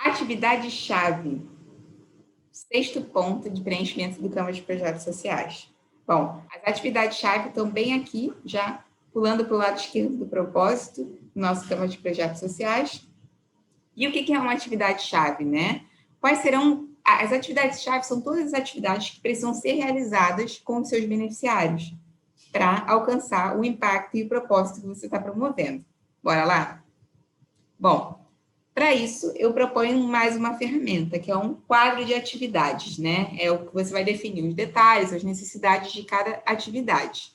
Atividade-chave. Sexto ponto de preenchimento do Canvas de projetos sociais. Bom, as atividades-chave estão bem aqui, já pulando para o lado esquerdo do propósito, nosso Canvas de projetos sociais. E o que é uma atividade-chave, né? Quais serão... As atividades-chave são todas as atividades que precisam ser realizadas com os seus beneficiários para alcançar o impacto e o propósito que você está promovendo. Bora lá? Bom, para isso, eu proponho mais uma ferramenta, que é um quadro de atividades, né? É o que você vai definir os detalhes, as necessidades de cada atividade.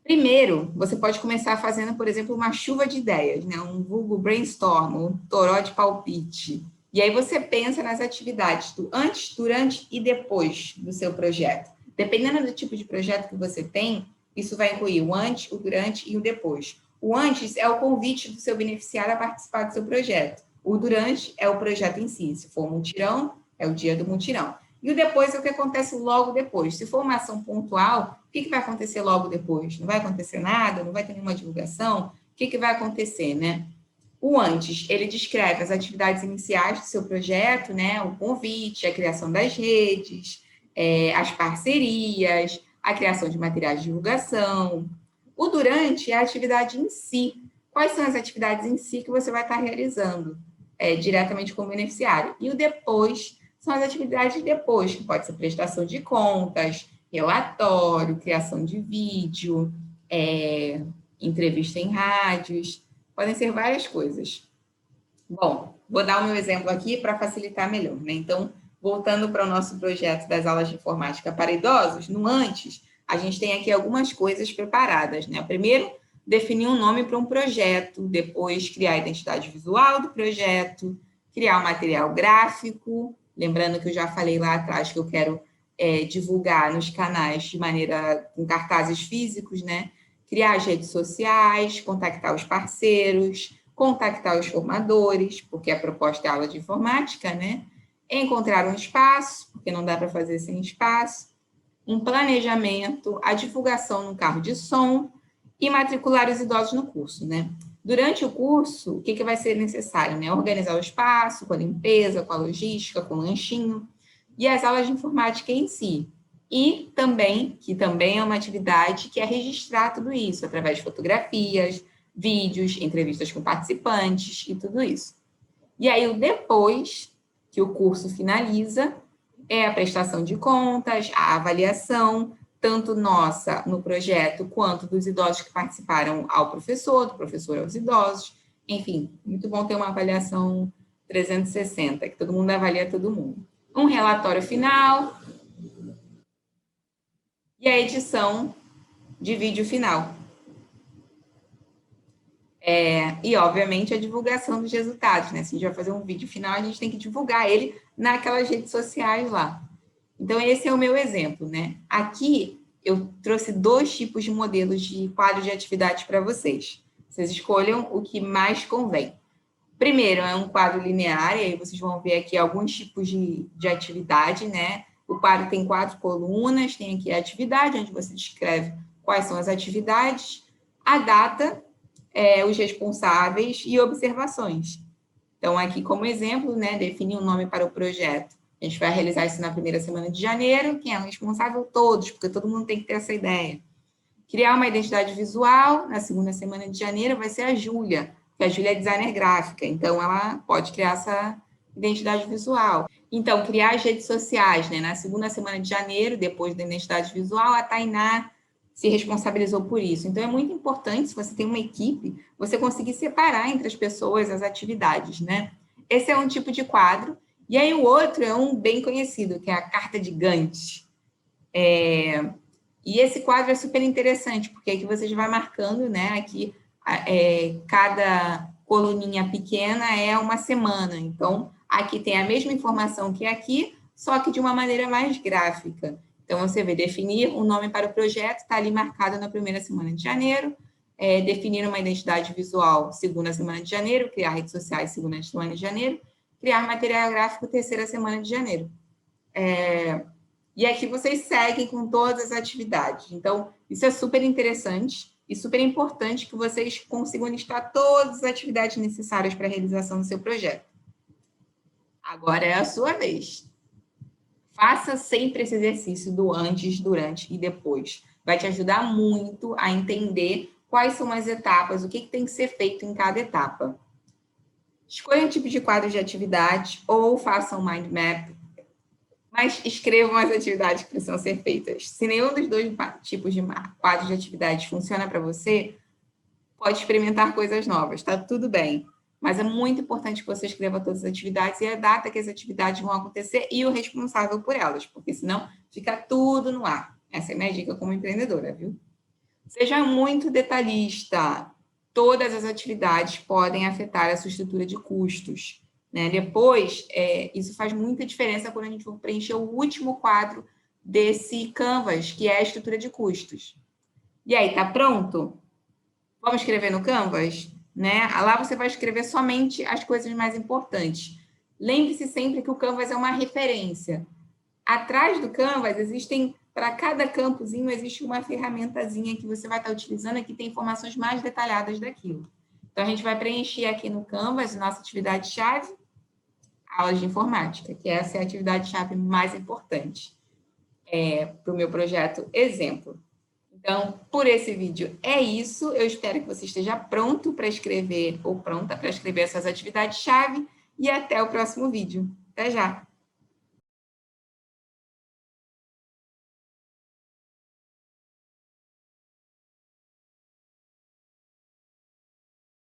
Primeiro, você pode começar fazendo, por exemplo, uma chuva de ideias, né? Um vulgo brainstorm, um toró de palpite. E aí você pensa nas atividades do antes, durante e depois do seu projeto. Dependendo do tipo de projeto que você tem, isso vai incluir o antes, o durante e o depois. O antes é o convite do seu beneficiário a participar do seu projeto. O durante é o projeto em si. Se for um mutirão, é o dia do mutirão. E o depois é o que acontece logo depois. Se for uma ação pontual, o que vai acontecer logo depois? Não vai acontecer nada? Não vai ter nenhuma divulgação? O que vai acontecer, né? O antes, ele descreve as atividades iniciais do seu projeto, né? O convite, a criação das redes, as parcerias, a criação de materiais de divulgação. O durante é a atividade em si. Quais são as atividades em si que você vai estar realizando diretamente com o beneficiário? E o depois são as atividades depois, que pode ser prestação de contas, relatório, criação de vídeo, entrevista em rádios, podem ser várias coisas. Bom, vou dar o meu exemplo aqui para facilitar melhor, né? Então, voltando para o nosso projeto das aulas de informática para idosos, no antes, a gente tem aqui algumas coisas preparadas, né? Primeiro, definir um nome para um projeto, depois criar a identidade visual do projeto, criar um material gráfico, lembrando que eu já falei lá atrás que eu quero divulgar nos canais de maneira com cartazes físicos, né? Criar as redes sociais, contactar os parceiros, contactar os formadores, porque a proposta é aula de informática, né? Encontrar um espaço, porque não dá para fazer sem espaço, um planejamento, a divulgação no carro de som e matricular os idosos no curso, né? Durante o curso, o que vai ser necessário, né? Organizar o espaço, com a limpeza, com a logística, com o lanchinho, e as aulas de informática em si. E também, que também é uma atividade que é registrar tudo isso, através de fotografias, vídeos, entrevistas com participantes e tudo isso. E aí, o depois que o curso finaliza, é a prestação de contas, a avaliação, tanto nossa no projeto, quanto dos idosos que participaram ao professor, do professor aos idosos. Enfim, muito bom ter uma avaliação 360, que todo mundo avalia todo mundo. Um relatório final e a edição de vídeo final. E, obviamente, a divulgação dos resultados, né? Se a gente vai fazer um vídeo final, a gente tem que divulgar ele naquelas redes sociais lá. Então, esse é o meu exemplo, né? Aqui, eu trouxe 2 tipos de modelos de quadro de atividades para vocês. Vocês escolham o que mais convém. Primeiro, é um quadro linear, e aí vocês vão ver aqui alguns tipos de atividade, né? O quadro tem 4 colunas, tem aqui a atividade, onde você descreve quais são as atividades, a data, os responsáveis e observações. Então, aqui como exemplo, né, definir um nome para o projeto. A gente vai realizar isso na primeira semana de janeiro. Quem é o responsável? Todos, porque todo mundo tem que ter essa ideia. Criar uma identidade visual, na segunda semana de janeiro, vai ser a Júlia, porque a Júlia é designer gráfica, então ela pode criar essa identidade visual. Então, criar as redes sociais, né? Na segunda semana de janeiro, depois da identidade visual, a Tainá se responsabilizou por isso. Então, é muito importante, se você tem uma equipe, você conseguir separar entre as pessoas as atividades, né? Esse é um tipo de quadro. E aí, o outro é um bem conhecido, que é a carta de Gantt. E esse quadro é super interessante, porque aqui você já vai marcando, né? Aqui, cada coluninha pequena é uma semana. Então, aqui tem a mesma informação que aqui, só que de uma maneira mais gráfica. Então, você vê definir um nome para o projeto, está ali marcado na primeira semana de janeiro, definir uma identidade visual, segunda semana de janeiro, criar redes sociais, segunda semana de janeiro, criar material gráfico, terceira semana de janeiro. E aqui vocês seguem com todas as atividades. Então, isso é super interessante e super importante que vocês consigam listar todas as atividades necessárias para a realização do seu projeto. Agora é a sua vez. Faça sempre esse exercício do antes, durante e depois. Vai te ajudar muito a entender quais são as etapas, o que tem que ser feito em cada etapa. Escolha um tipo de quadro de atividade ou faça um mind map, mas escrevam as atividades que precisam ser feitas. Se nenhum dos dois tipos de quadro de atividade funciona para você, pode experimentar coisas novas, tá tudo bem. Mas é muito importante que você escreva todas as atividades e a data que as atividades vão acontecer e o responsável por elas, porque senão fica tudo no ar. Essa é a minha dica como empreendedora, viu? Seja muito detalhista. Todas as atividades podem afetar a sua estrutura de custos. Né? Depois, isso faz muita diferença quando a gente for preencher o último quadro desse Canvas, que é a estrutura de custos. E aí, tá pronto? Vamos escrever no Canvas? Né? Lá você vai escrever somente as coisas mais importantes. Lembre-se sempre que o Canvas é uma referência. Atrás do Canvas existem, para cada campozinho, existe uma ferramentazinha que você vai estar utilizando que tem informações mais detalhadas daquilo. Então, a gente vai preencher aqui no Canvas nossa atividade-chave, aulas de informática, que essa é a atividade-chave mais importante para o meu projeto Exemplo. Então, por esse vídeo é isso. Eu espero que você esteja pronto para escrever ou pronta para escrever essas atividades-chave e até o próximo vídeo. Até já!